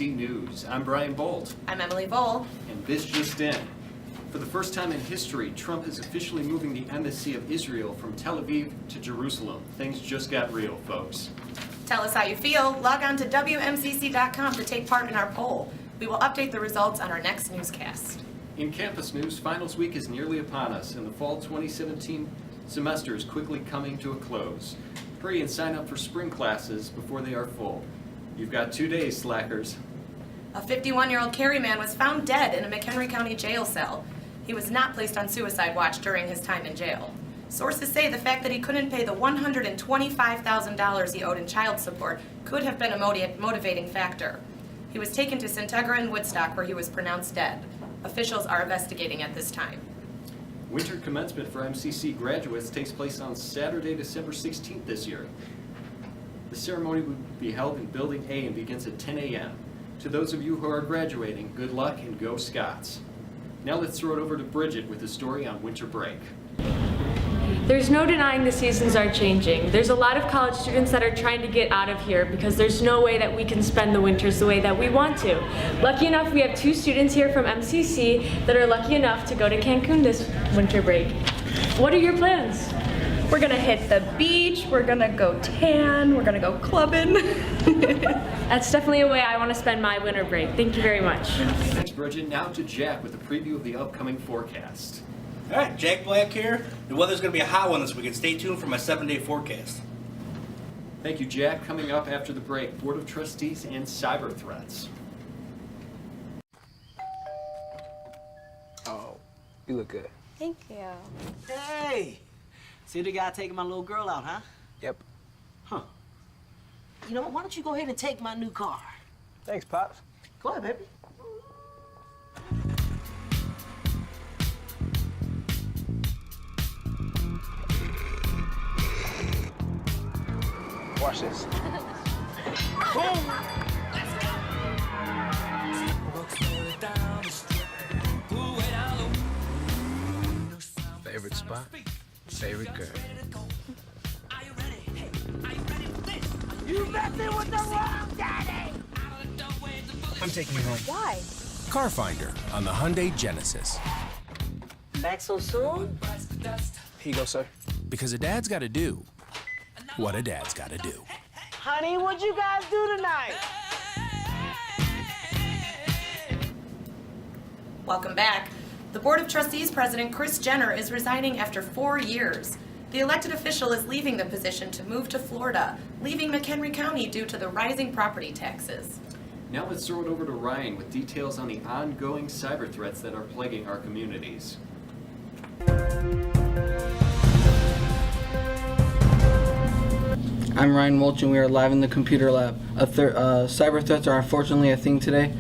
FA17 News. I'm Brian Bolt. I'm Emily Vole. And this just in. For the first time in history, Trump is officially moving the embassy of Israel from Tel Aviv to Jerusalem. Things just got real, folks. Tell us how you feel. Log on to WMCC.com to take part in our poll. We will update the results on our next newscast. In campus news, finals week is nearly upon us, and the fall 2017 semester is quickly coming to a close. Hurry and sign up for spring classes before they are full. You've got 2 days, slackers. A 51-year-old Cary man was found dead in a McHenry County jail cell. He was not placed on suicide watch during his time in jail. Sources say the fact that he couldn't pay the $125,000 he owed in child support could have been a motivating factor. He was taken to Centegra in Woodstock, where he was pronounced dead. Officials are investigating at this time. Winter commencement for MCC graduates takes place on Saturday, December 16th this year. The ceremony will be held in Building A and begins at 10 a.m. To those of you who are graduating, good luck and go Scots. Now let's throw it over to Bridget with a story on winter break. There's no denying the seasons are changing. There's a lot of college students that are trying to get out of here because there's no way that we can spend the winters the way that we want to. Lucky enough, we have 2 students here from MCC that are lucky enough to go to Cancun this winter break. What are your plans? We're gonna hit the beach, we're gonna go tan, we're gonna go clubbing. That's definitely a way I want to spend my winter break. Thank you very much. Thanks, Bridget. Now to Jack with a preview of the upcoming forecast. All right, Jack Black here. The weather's going to be a hot one this weekend. Stay tuned for my 7-day forecast. Thank you, Jack. Coming up after the break, Board of Trustees and cyber threats. Oh, you look good. Thank you. Hey! See the guy taking my little girl out, huh? Yep. Huh. You know what? Why don't you go ahead and take my new car? Thanks, Pops. Go ahead, baby. Watch this. Favorite spot? Favorite girl? You left me with the wrong daddy! I'm taking you home. Why? Car Finder on the Hyundai Genesis. Back so soon? Here you go, sir. Because a dad's got to do what a dad's got to do. Honey, what'd you guys do tonight? Welcome back. The Board of Trustees President Kris Jenner is resigning after 4 years. The elected official is leaving the position to move to Florida, leaving McHenry County due to the rising property taxes. Now let's throw it over to Ryan with details on the ongoing cyber threats that are plaguing our communities. I'm Ryan Mulch, and we are live in the computer lab. Cyber threats are unfortunately a thing today.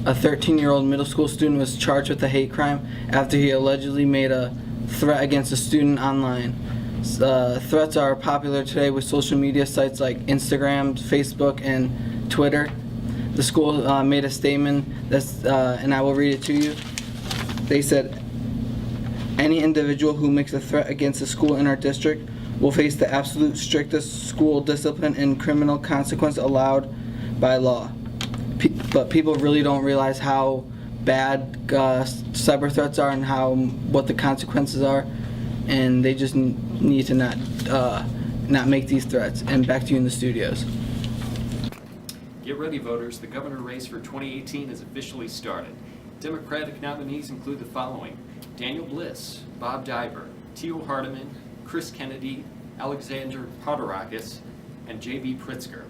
A 13-year-old middle school student was charged with a hate crime after he allegedly made a threat against a student online. Threats are popular today with social media sites like Instagram, Facebook, and Twitter. The school made a statement, and I will read it to you. They said, "Any individual who makes a threat against a school in our district will face the absolute strictest school discipline and criminal consequence allowed by law." But people really don't realize how bad cyber threats are and what the consequences are, and they just need to not make these threats. And back to you in the studios. Get ready, voters. The governor race for 2018 has officially started. Democratic nominees include the following: Daniel Bliss, Bob Diver, Tio Hardiman, Chris Kennedy, Alexander Poterakis, and J.B. Pritzker.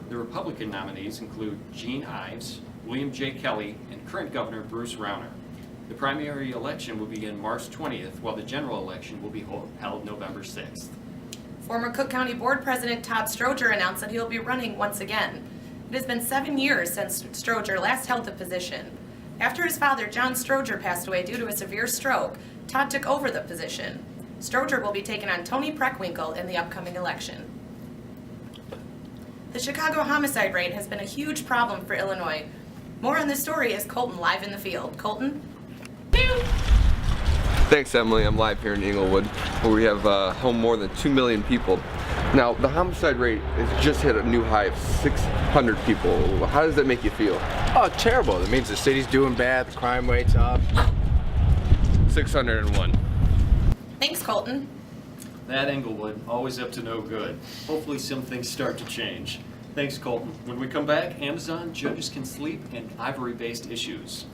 The Republican nominees include Gene Ives, William J. Kelly, and current Governor Bruce Rauner. The primary election will begin March 20th, while the general election will be held November 6th. Former Cook County Board President Todd Stroger announced that he'll be running once again. It has been 7 years since Stroger last held the position. After his father, John Stroger, passed away due to a severe stroke, Todd took over the position. Stroger will be taking on Tony Preckwinkle in the upcoming election. The Chicago homicide rate has been a huge problem for Illinois. More on this story as Colton live in the field. Colton? Thanks, Emily. I'm live here in Inglewood, where we have home more than 2 million people. Now, the homicide rate has just hit a new high of 600 people. How does that make you feel? Oh, terrible. That means the city's doing bad, the crime rate's up. 601. Thanks, Colton. That Englewood, always up to no good. Hopefully some things start to change. Thanks, Colton. When we come back, Amazon, judges can sleep, and ivory-based issues.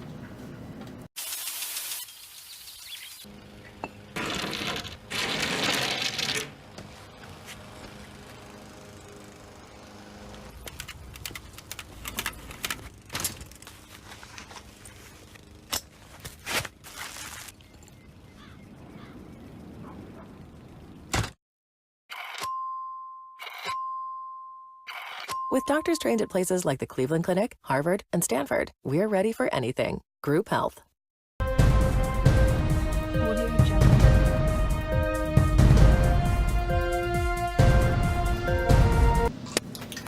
With doctors trained at places like the Cleveland Clinic, Harvard, and Stanford, we're ready for anything. Group Health.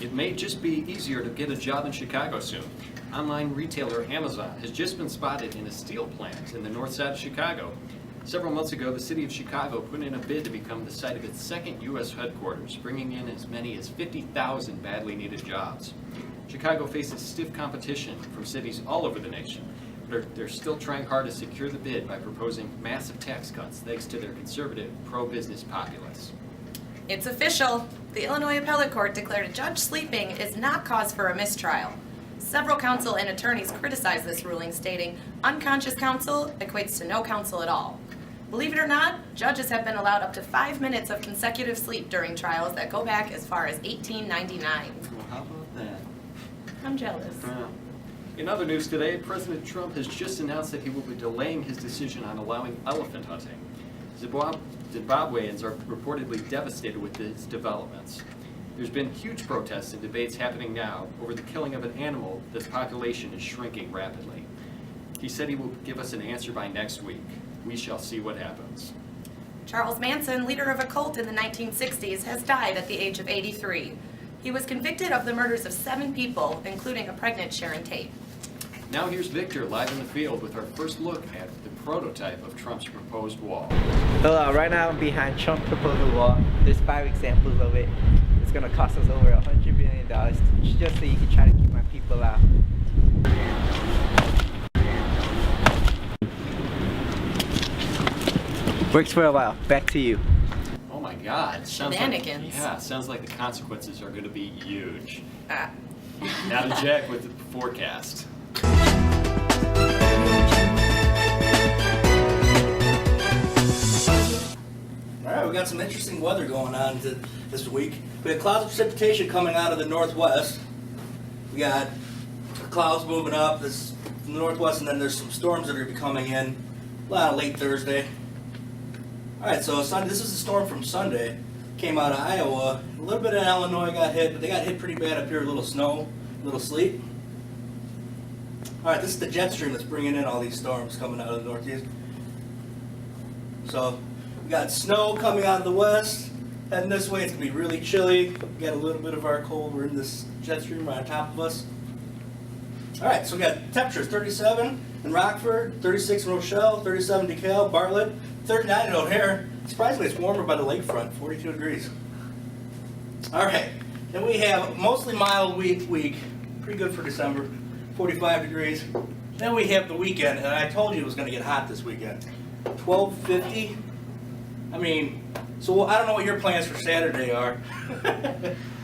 It may just be easier to get a job in Chicago soon. Online retailer Amazon has just been spotted in a steel plant in the north side of Chicago. Several months ago, the city of Chicago put in a bid to become the site of its second U.S. headquarters, bringing in as many as 50,000 badly needed jobs. Chicago faces stiff competition from cities all over the nation, but they're still trying hard to secure the bid by proposing massive tax cuts thanks to their conservative, pro-business populace. It's official. The Illinois Appellate Court declared a judge sleeping is not cause for a mistrial. Several counsel and attorneys criticized this ruling, stating unconscious counsel equates to no counsel at all. Believe it or not, judges have been allowed up to 5 minutes of consecutive sleep during trials that go back as far as 1899. Well, how about that? I'm jealous. In other news today, President Trump has just announced that he will be delaying his decision on allowing elephant hunting. Zimbabweans are reportedly devastated with these developments. There's been huge protests and debates happening now over the killing of an animal that's population is shrinking rapidly. He said he will give us an answer by next week. We shall see what happens. Charles Manson, leader of a cult in the 1960s, has died at the age of 83. He was convicted of the murders of 7 people, including a pregnant Sharon Tate. Now here's Victor live in the field with our first look at the prototype of Trump's proposed wall. Hello, right now I'm behind Trump's proposed wall. There's 5 examples of it. It's gonna cost us over $100 billion just so you can try to keep my people out. Works for a while. Back to you. Oh my God. Shenanigans. Sounds like the consequences are going to be huge. Now to Jack with the forecast. All right, we got some interesting weather going on this week. We have clouds of precipitation coming out of the northwest. We got clouds moving up this from the northwest, and then there's some storms that are going to be coming in late Thursday. All right, so Sunday, this is a storm from Sunday. Came out of Iowa. A little bit of Illinois got hit, but they got hit pretty bad up here. A little snow, a little sleet. All right, this is the jet stream that's bringing in all these storms coming out of the northeast. So we got snow coming out of the west, heading this way. It's gonna be really chilly. We got a little bit of our cold. We're in this jet stream right on top of us. All right, so we got temperatures 37 in Rockford, 36 in Rochelle, 37 DeKalb, Bartlett, 39 in O'Hare. Surprisingly, it's warmer by the lakefront, 42 degrees. All right, then we have mostly mild week, pretty good for December, 45 degrees. Then we have the weekend, and I told you it was going to get hot this weekend. 1250. I mean, so I don't know what your plans for Saturday are.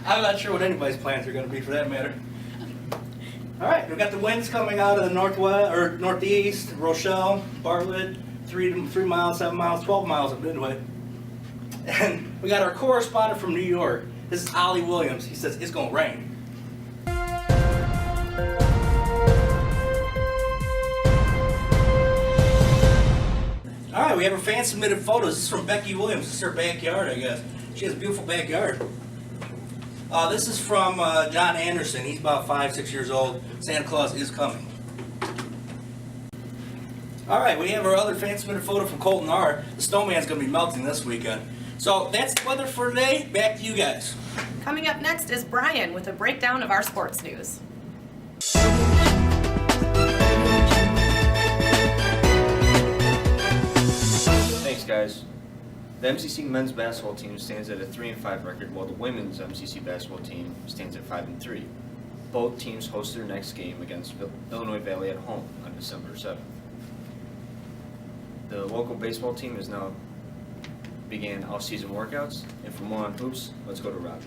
I'm not sure what anybody's plans are going to be for that matter. All right, we've got the winds coming out of the northwest or northeast, Rochelle, Bartlett, 3 miles, 7 miles, 12 miles at Midway. And we got our correspondent from New York. This is Ollie Williams. He says it's going to rain. All right, we have our fan submitted photos. This is from Becky Williams. This is her backyard, I guess. She has a beautiful backyard. This is from John Anderson. He's about 5-6 years old. Santa Claus is coming. All right, we have our other fan submitted photo from Colton R. The snowman's going to be melting this weekend. So that's the weather for today. Back to you guys. Coming up next is Brian with a breakdown of our sports news. Thanks, guys. The MCC men's basketball team stands at a 3-5 record, while the women's MCC basketball team stands at 5-3. Both teams host their next game against Illinois Valley at home on December 7th. The local baseball team has now began off-season workouts, and for more on hoops, let's go to Robbie.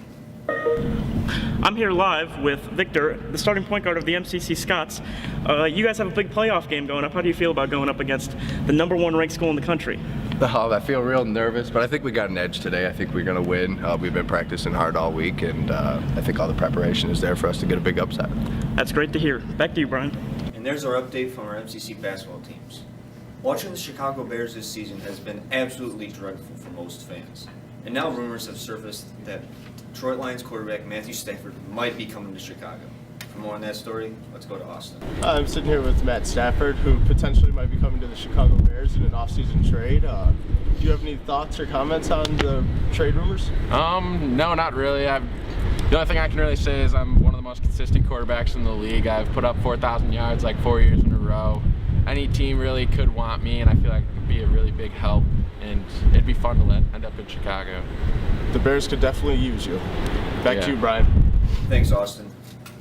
I'm here live with Victor, the starting point guard of the MCC Scots. You guys have a big playoff game going up. How do you feel about going up against the #1 ranked school in the country? Oh, I feel real nervous, but I think we got an edge today. I think we're going to win. We've been practicing hard all week, and I think all the preparation is there for us to get a big upset. That's great to hear. Back to you, Brian. And there's our update from our MCC basketball teams. Watching the Chicago Bears this season has been absolutely dreadful for most fans. And now rumors have surfaced that Detroit Lions quarterback Matthew Stafford might be coming to Chicago. For more on that story, let's go to Austin. I'm sitting here with Matt Stafford, who potentially might be coming to the Chicago Bears in an off-season trade. Do you have any thoughts or comments on the trade rumors? No, not really. The only thing I can really say is I'm one of the most consistent quarterbacks in the league. I've put up 4,000 yards like 4 years in a row. Any team really could want me, and I feel like it could be a really big help, and it'd be fun to end up in Chicago. The Bears could definitely use you. Back to you, Brian. Thanks, Austin.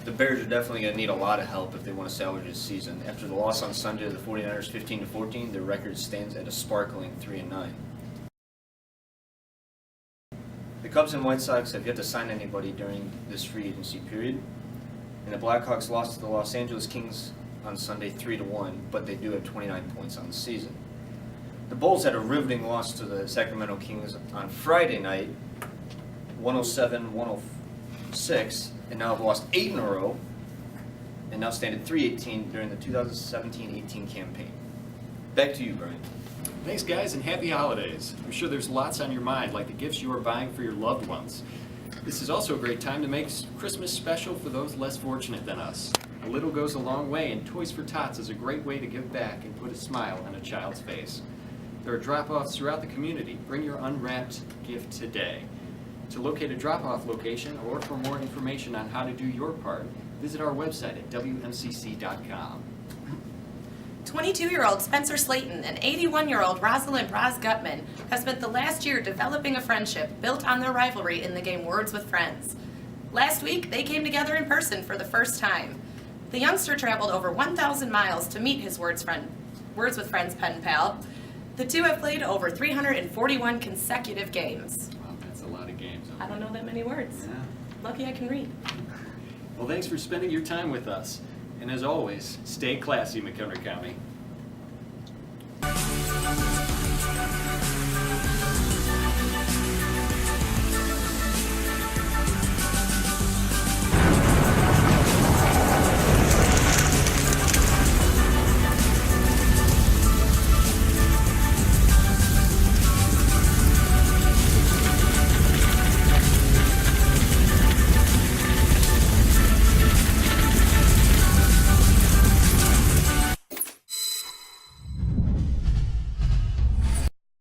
The Bears are definitely going to need a lot of help if they want to salvage this season. After the loss on Sunday to the 49ers 15-14, their record stands at a sparkling 3-9. The Cubs and White Sox have yet to sign anybody during this free agency period, and the Blackhawks lost to the Los Angeles Kings on Sunday 3-1, but they do have 29 points on the season. The Bulls had a riveting loss to the Sacramento Kings on Friday night, 107-106, and now have lost 8 in a row, and now stand at 3-18 during the 2017-18 campaign. Back to you, Brian. Thanks, guys, and happy holidays. I'm sure there's lots on your mind, like the gifts you are buying for your loved ones. This is also a great time to make Christmas special for those less fortunate than us. A little goes a long way, and Toys for Tots is a great way to give back and put a smile on a child's face. There are drop-offs throughout the community. Bring your unwrapped gift today. To locate a drop-off location or for more information on how to do your part, visit our website at wmcc.com. 22-year-old Spencer Slayton and 81-year-old Rosalind Braz Gutman have spent the last year developing a friendship built on their rivalry in the game Words with Friends. Last week, they came together in person for the first time. The youngster traveled over 1,000 miles to meet his Words with Friends pen pal. The two have played over 341 consecutive games. Wow, that's a lot of games. I don't know that many words. Yeah. Lucky I can read. Well, thanks for spending your time with us. And as always, stay classy, McHenry County.